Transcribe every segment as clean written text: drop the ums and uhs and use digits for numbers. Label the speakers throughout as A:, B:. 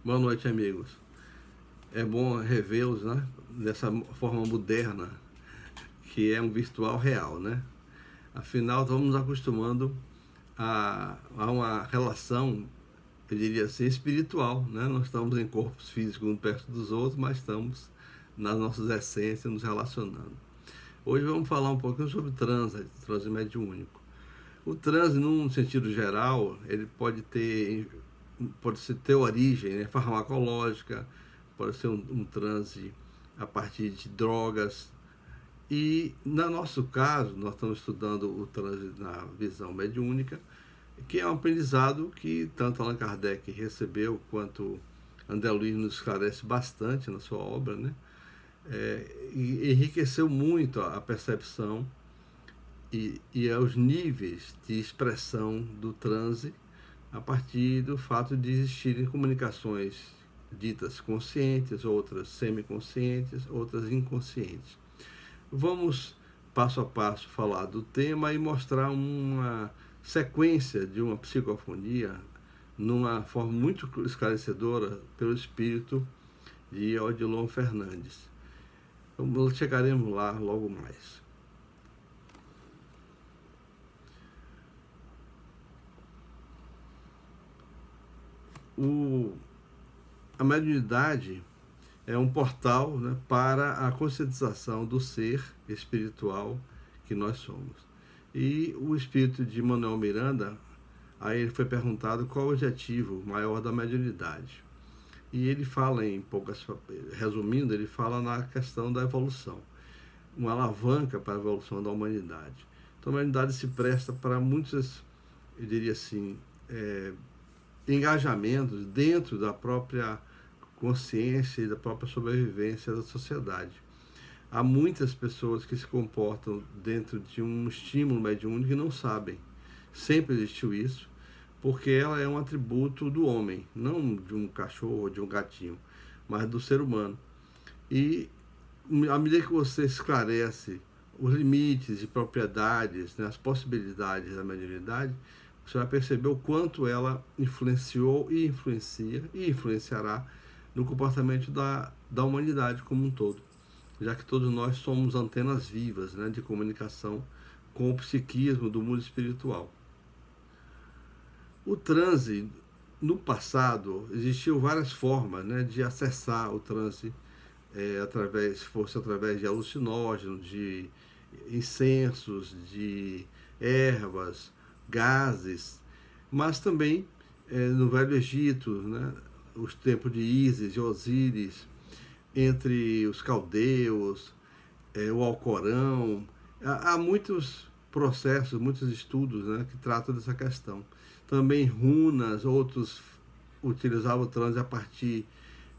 A: Boa noite, amigos. É bom revê-los, né? Dessa forma moderna, que é um virtual real, né? Afinal, estamos nos acostumando a uma relação, eu diria assim, espiritual, né? Não estamos em corpos físicos um perto dos outros, mas estamos nas nossas essências nos relacionando. Hoje vamos falar um pouquinho sobre transe mediúnico. O transe, num sentido geral, ele pode ter origem, né, farmacológica, pode ser um transe a partir de drogas. E, no nosso caso, nós estamos estudando o transe na visão mediúnica, que é um aprendizado que tanto Allan Kardec recebeu, quanto André Luiz nos esclarece bastante na sua obra, né? E enriqueceu muito a percepção e aos níveis de expressão do transe a partir do fato de existirem comunicações ditas conscientes, outras semiconscientes, outras inconscientes. Vamos passo a passo falar do tema e mostrar uma sequência de uma psicofonia numa forma muito esclarecedora pelo espírito de Odilon Fernandes. Então, chegaremos lá logo mais. A mediunidade é um portal, né, para a conscientização do ser espiritual que nós somos. E o espírito de Manuel Miranda, aí ele foi perguntado qual o objetivo maior da mediunidade. E ele fala resumindo, ele fala na questão da evolução, uma alavanca para a evolução da humanidade. Então a humanidade se presta para muitos, eu diria assim, engajamentos dentro da própria consciência e da própria sobrevivência da sociedade. Há muitas pessoas que se comportam dentro de um estímulo mediúnico e não sabem. Sempre existiu isso, porque ela é um atributo do homem, não de um cachorro ou de um gatinho, mas do ser humano. E à medida que você esclarece os limites e propriedades, né, as possibilidades da mediunidade, você vai perceber o quanto ela influenciou e influencia e influenciará no comportamento da humanidade como um todo, já que todos nós somos antenas vivas, né, de comunicação com o psiquismo do mundo espiritual. O transe, no passado, existiam várias formas, né, de acessar o transe, através de alucinógenos, de incensos, de ervas, gases, mas também no Velho Egito, né, os tempos de Ísis e Osíris, entre os caldeus, o Alcorão. Há muitos processos, muitos estudos, né, que tratam dessa questão. Também runas, outros utilizavam o transe a partir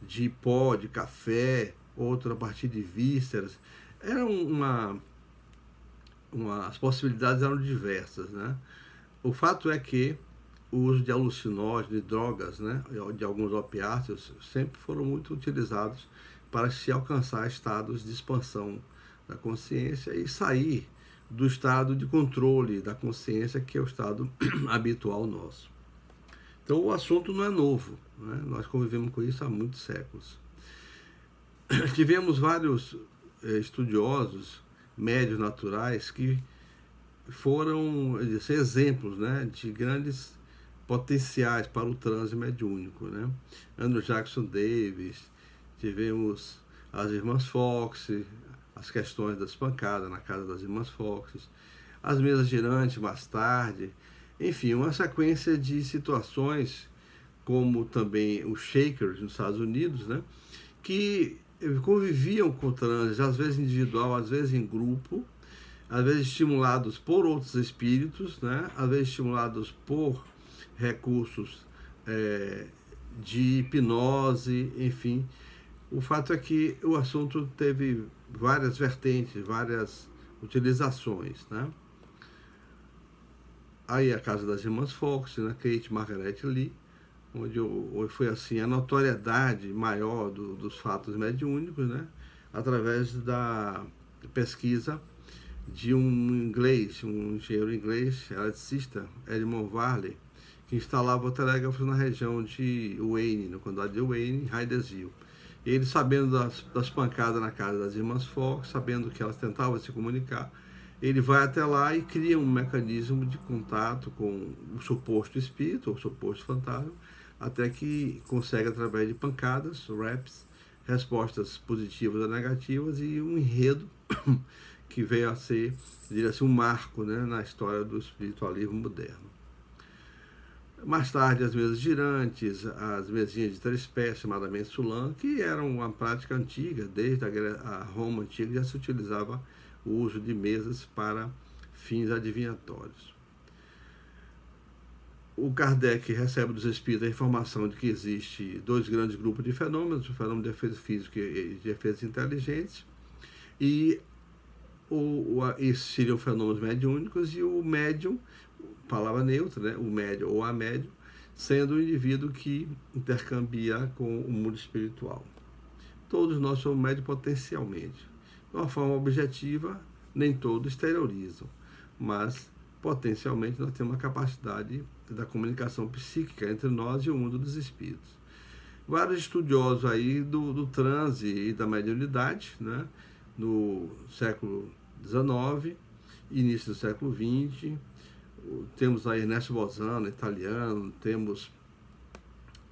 A: de pó, de café, outro a partir de vísceras. As possibilidades eram diversas, né? O fato é que o uso de alucinógenos, de drogas, né, de alguns opiáceos, sempre foram muito utilizados para se alcançar estados de expansão da consciência e sair do estado de controle da consciência, que é o estado habitual nosso. Então o assunto não é novo, né? Nós convivemos com isso há muitos séculos. Tivemos vários estudiosos, médios naturais, que foram exemplos, né, de grandes potenciais para o transe mediúnico, né? Andrew Jackson Davis, tivemos as irmãs Fox, as questões das pancadas na casa das irmãs Fox, as mesas girantes mais tarde, enfim, uma sequência de situações, como também os Shakers nos Estados Unidos, né, que conviviam com o transe, às vezes individual, às vezes em grupo, às vezes estimulados por outros espíritos, né, às vezes estimulados por recursos de hipnose, enfim. O fato é que o assunto teve várias vertentes, várias utilizações, né? Aí a casa das irmãs Fox, né, Kate Margaret Lee, onde foi assim a notoriedade maior dos fatos mediúnicos, né, através da pesquisa de um inglês, um engenheiro inglês, eletricista, Edmund Varley, que instalava telégrafos na região de Wayne, no condado de Wayne, em Hydesville. Ele, sabendo das pancadas na casa das irmãs Fox, sabendo que elas tentavam se comunicar, ele vai até lá e cria um mecanismo de contato com o suposto espírito, ou suposto fantasma, até que consegue, através de pancadas, raps, respostas positivas ou negativas e um enredo que veio a ser, diria assim, um marco, né, na história do espiritualismo moderno. Mais tarde, as mesas girantes, as mesinhas de 3 pés, chamadamente sulan, que eram uma prática antiga, desde a Roma antiga já se utilizava o uso de mesas para fins adivinhatórios. O Kardec recebe dos espíritos a informação de que existe 2 grandes grupos de fenômenos, o fenômeno de efeitos físicos e de efeitos inteligentes, e esses seriam fenômenos mediúnicos, e o médium, palavra neutra, né? O médium ou a médium, sendo o indivíduo que intercambia com o mundo espiritual. Todos nós somos médios potencialmente. De uma forma objetiva, nem todos exteriorizam, mas potencialmente nós temos a capacidade da comunicação psíquica entre nós e o mundo dos espíritos. Vários estudiosos aí do transe e da mediunidade, né? No século XIX, início do século XX, temos aí Ernesto Bolzano, italiano, temos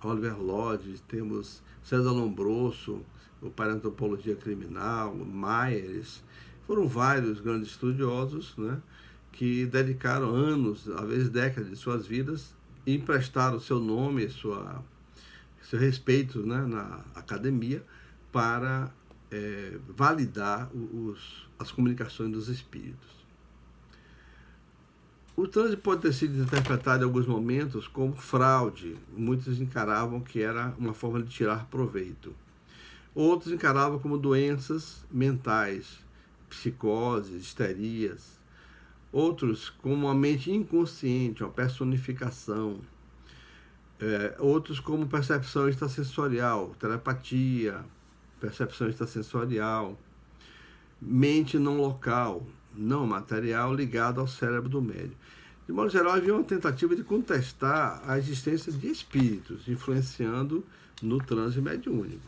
A: Oliver Lodge, temos César Lombroso, o pai da antropologia criminal, Myers. Foram vários grandes estudiosos, né, que dedicaram anos, às vezes décadas de suas vidas, e emprestaram seu nome, seu respeito, né, na academia para validar as comunicações dos espíritos. O transe pode ter sido interpretado em alguns momentos como fraude. Muitos encaravam que era uma forma de tirar proveito. Outros encaravam como doenças mentais, psicoses, histerias. Outros como uma mente inconsciente, uma personificação. Outros como percepção extrasensorial, telepatia, percepção extrasensorial, mente não local, não material, ligado ao cérebro do médium. De modo geral, havia uma tentativa de contestar a existência de espíritos, influenciando no transe mediúnico.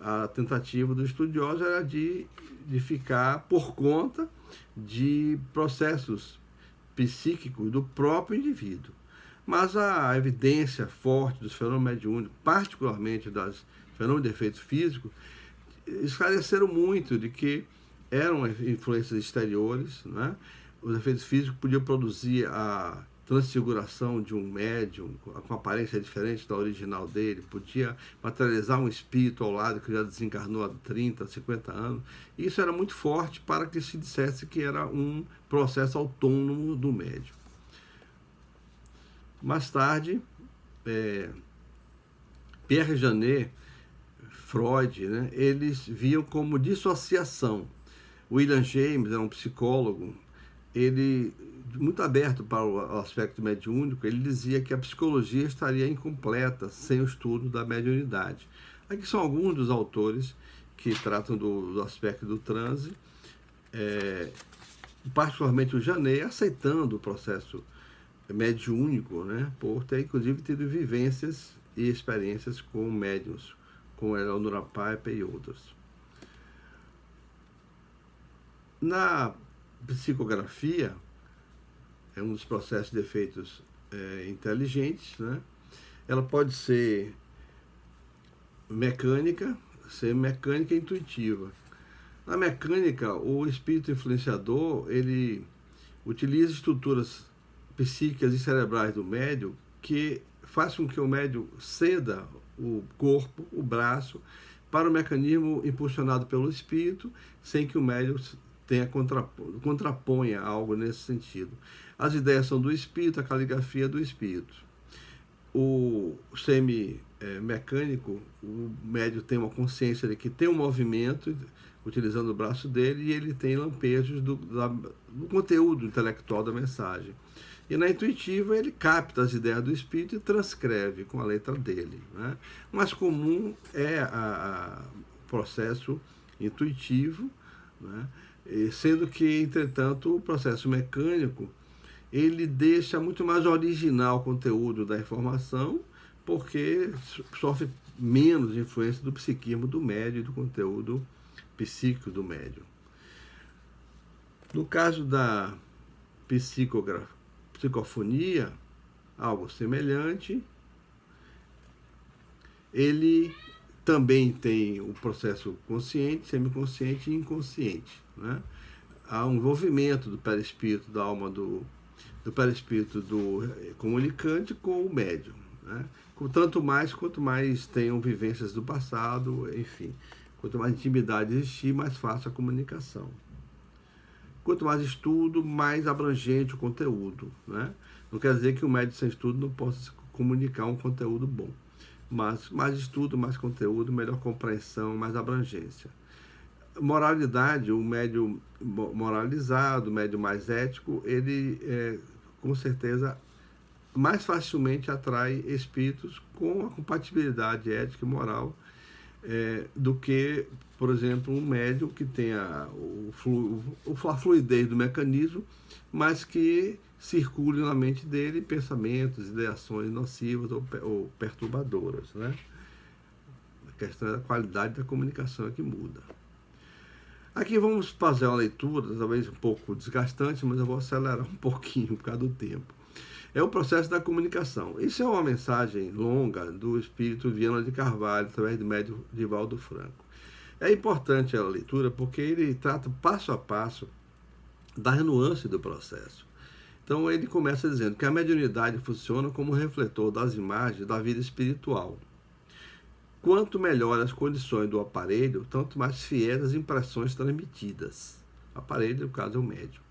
A: A tentativa dos estudiosos era de ficar por conta de processos psíquicos do próprio indivíduo. Mas a evidência forte dos fenômenos mediúnicos, particularmente dos fenômenos de efeitos físicos, esclareceram muito de que eram influências exteriores, né? Os efeitos físicos podiam produzir a transfiguração de um médium com aparência diferente da original dele, podia materializar um espírito ao lado que já desencarnou há 30, 50 anos. Isso era muito forte para que se dissesse que era um processo autônomo do médium. Mais tarde, Pierre Janet, Freud, né, eles viam como dissociação. William James era um psicólogo, ele muito aberto para o aspecto mediúnico, ele dizia que a psicologia estaria incompleta sem o estudo da mediunidade. Aqui são alguns dos autores que tratam do aspecto do transe, particularmente o Janet, aceitando o processo mediúnico, né, por ter inclusive tido vivências e experiências com médiuns, como Eleonora Piper e outros. Na psicografia, é um dos processos de efeitos inteligentes, né? Ela pode ser mecânica e intuitiva. Na mecânica, o espírito influenciador, ele utiliza estruturas psíquicas e cerebrais do médium que faz com que o médium ceda o corpo, o braço, para o mecanismo impulsionado pelo espírito, sem que o médium contraponha algo nesse sentido. As ideias são do espírito, a caligrafia é do espírito. O semi-mecânico, o médium tem uma consciência de que tem um movimento utilizando o braço dele e ele tem lampejos do conteúdo intelectual da mensagem. E na intuitiva ele capta as ideias do espírito e transcreve com a letra dele, né? O mais comum é o processo intuitivo, né? Sendo que, entretanto, o processo mecânico ele deixa muito mais original o conteúdo da informação, porque sofre menos influência do psiquismo do médium e do conteúdo psíquico do médium. No caso da psicofonia, algo semelhante, ele também tem o processo consciente, semiconsciente e inconsciente, né? Há um envolvimento do perispírito, da alma do perispírito do comunicante com o médium, né? Quanto mais tenham vivências do passado, enfim, quanto mais intimidade existir, mais fácil a comunicação. Quanto mais estudo, mais abrangente o conteúdo, né? Não quer dizer que o médium sem estudo não possa comunicar um conteúdo bom, mas mais estudo, mais conteúdo, melhor compreensão, mais abrangência. Moralidade, o médium moralizado, o médium mais ético, ele com certeza mais facilmente atrai espíritos com a compatibilidade ética e moral do que, por exemplo, um médium que tenha a fluidez do mecanismo, mas que circule na mente dele pensamentos, ideações nocivas ou perturbadoras, né? A questão da qualidade da comunicação é que muda. Aqui vamos fazer uma leitura, talvez um pouco desgastante, mas eu vou acelerar um pouquinho por causa do tempo. É o processo da comunicação. Isso é uma mensagem longa do espírito Viana de Carvalho, através do médium Divaldo Franco. É importante a leitura porque ele trata passo a passo das nuances do processo. Então ele começa dizendo que a mediunidade funciona como refletor das imagens da vida espiritual. Quanto melhor as condições do aparelho, tanto mais fiéis as impressões transmitidas. O aparelho, no caso, é o médium.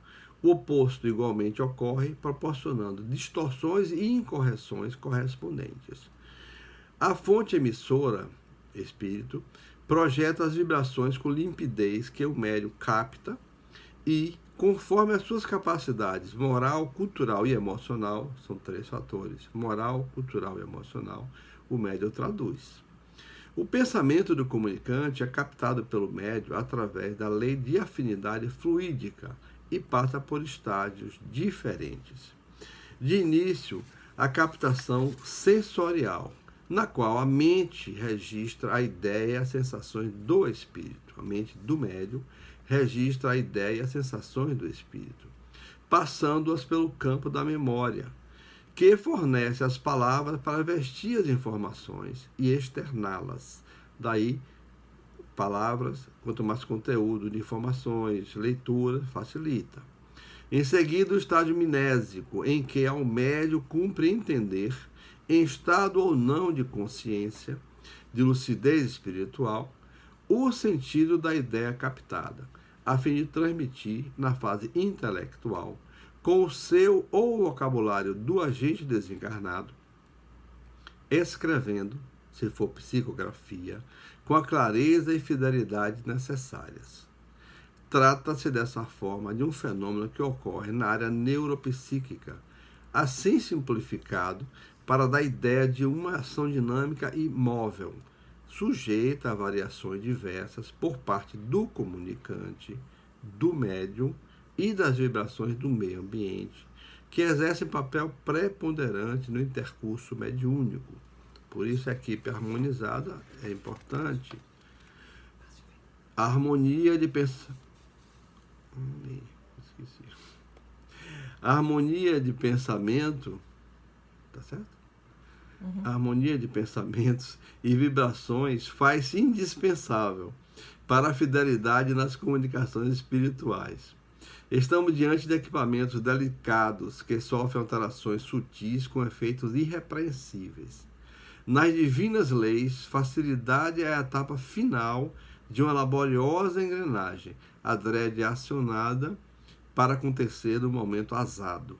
A: O oposto igualmente ocorre, proporcionando distorções e incorreções correspondentes. A fonte emissora, espírito, projeta as vibrações com limpidez que o médium capta e, conforme as suas capacidades moral, cultural e emocional, são 3 fatores, moral, cultural e emocional, o médium traduz. O pensamento do comunicante é captado pelo médium através da lei de afinidade fluídica e passa por estágios diferentes. De início, a captação sensorial, na qual a mente registra a ideia e as sensações do espírito. A mente do médium registra a ideia e as sensações do espírito, passando-as pelo campo da memória, que fornece as palavras para vestir as informações e externá-las. Daí, palavras, quanto mais conteúdo de informações, leitura, facilita. Em seguida, o estágio mnésico, em que ao médium cumpre entender, em estado ou não de consciência, de lucidez espiritual, o sentido da ideia captada, a fim de transmitir, na fase intelectual, com o seu ou o vocabulário do agente desencarnado, escrevendo, se for psicografia, com a clareza e fidelidade necessárias. Trata-se dessa forma de um fenômeno que ocorre na área neuropsíquica, assim simplificado para dar ideia de uma ação dinâmica e móvel, sujeita a variações diversas por parte do comunicante, do médium e das vibrações do meio ambiente, que exercem papel preponderante no intercurso mediúnico. Por isso a equipe harmonizada é importante. A harmonia de pensamento. A harmonia de pensamento. Tá certo? A harmonia de pensamentos e vibrações faz-se indispensável para a fidelidade nas comunicações espirituais. Estamos diante de equipamentos delicados que sofrem alterações sutis com efeitos irrepreensíveis. Nas divinas leis, facilidade é a etapa final de uma laboriosa engrenagem, adrede acionada para acontecer no momento azado.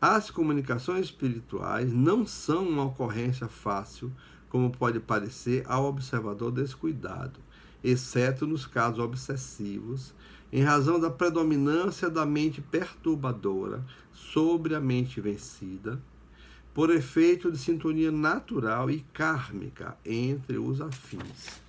A: As comunicações espirituais não são uma ocorrência fácil, como pode parecer ao observador descuidado, exceto nos casos obsessivos, em razão da predominância da mente perturbadora sobre a mente vencida, por efeito de sintonia natural e kármica entre os afins.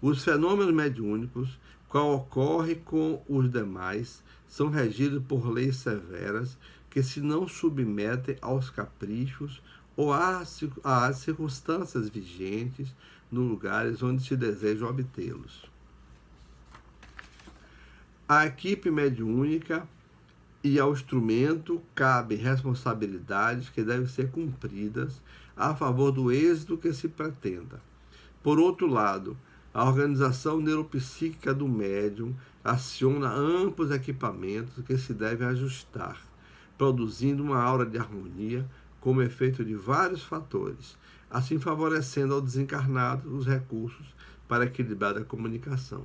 A: Os fenômenos mediúnicos, qual ocorre com os demais, são regidos por leis severas que se não submetem aos caprichos ou às circunstâncias vigentes nos lugares onde se deseja obtê-los. À equipe mediúnica e ao instrumento cabem responsabilidades que devem ser cumpridas a favor do êxito que se pretenda. Por outro lado, a organização neuropsíquica do médium aciona amplos equipamentos que se devem ajustar, produzindo uma aura de harmonia como efeito de vários fatores, assim favorecendo ao desencarnado os recursos para equilibrar a comunicação.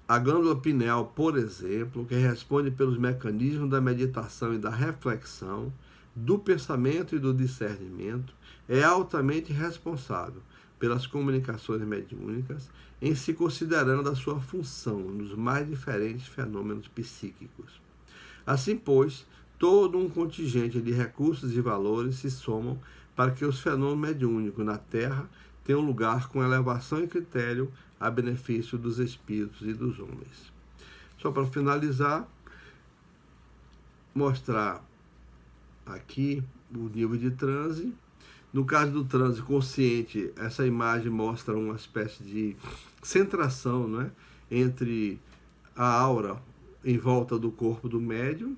A: A glândula pineal, por exemplo, que responde pelos mecanismos da meditação e da reflexão, do pensamento e do discernimento, é altamente responsável pelas comunicações mediúnicas, em se considerando a sua função nos mais diferentes fenômenos psíquicos. Assim, pois, todo um contingente de recursos e valores se somam para que os fenômenos mediúnicos na Terra tenham lugar com elevação e critério a benefício dos espíritos e dos homens. Só para finalizar, mostrar aqui o nível de transe. No caso do transe consciente, essa imagem mostra uma espécie de centração, né, entre a aura em volta do corpo do médium,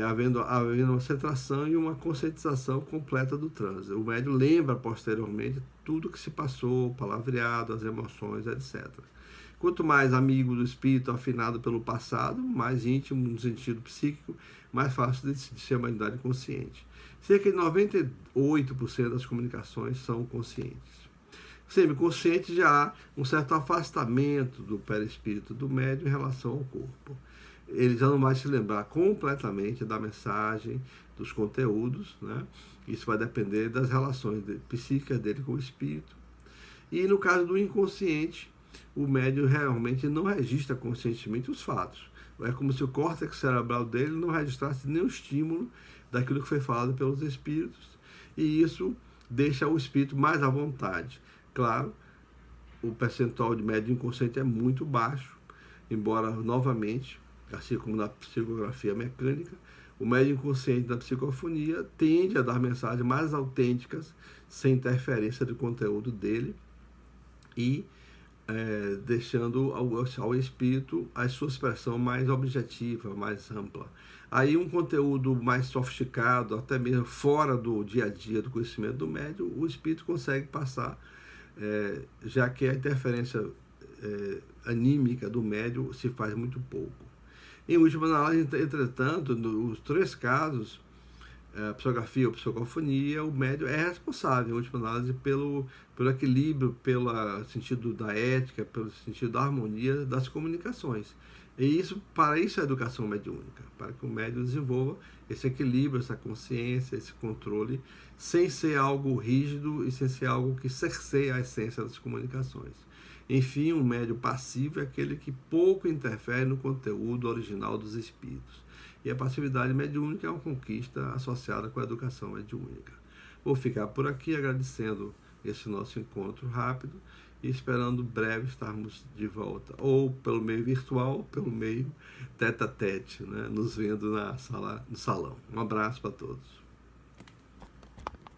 A: havendo uma centração e uma conscientização completa do transe. O médium lembra posteriormente tudo que se passou, o palavreado, as emoções, etc. Quanto mais amigo do espírito, afinado pelo passado, mais íntimo no sentido psíquico, mais fácil de ser uma unidade consciente. Cerca de 98% das comunicações são conscientes. Semiconsciente já há um certo afastamento do perispírito do médium em relação ao corpo. Ele já não vai se lembrar completamente da mensagem, dos conteúdos, né? Isso vai depender das relações psíquicas dele com o espírito. E no caso do inconsciente, o médium realmente não registra conscientemente os fatos. É como se o córtex cerebral dele não registrasse nenhum estímulo daquilo que foi falado pelos espíritos, e isso deixa o espírito mais à vontade. Claro, o percentual de médium inconsciente é muito baixo, embora, novamente, assim como na psicografia mecânica, o médium inconsciente da psicofonia tende a dar mensagens mais autênticas, sem interferência do conteúdo dele, e deixando ao espírito a sua expressão mais objetiva, mais ampla. Aí um conteúdo mais sofisticado, até mesmo fora do dia a dia do conhecimento do médium, o espírito consegue passar, já que a interferência anímica do médium se faz muito pouco. Em última análise, entretanto, nos 3 casos, a psicografia ou psicofonia, o médium é responsável, em última análise, pelo equilíbrio, pelo sentido da ética, pelo sentido da harmonia das comunicações. E para isso é a educação mediúnica, para que o médium desenvolva esse equilíbrio, essa consciência, esse controle, sem ser algo rígido e sem ser algo que cerceia a essência das comunicações. Enfim, um médium passivo é aquele que pouco interfere no conteúdo original dos espíritos. E a passividade mediúnica é uma conquista associada com a educação mediúnica. Vou ficar por aqui agradecendo esse nosso encontro rápido e esperando breve estarmos de volta, ou pelo meio virtual, ou pelo meio tete-a-tete, né? Nos vendo no salão. Um abraço para todos.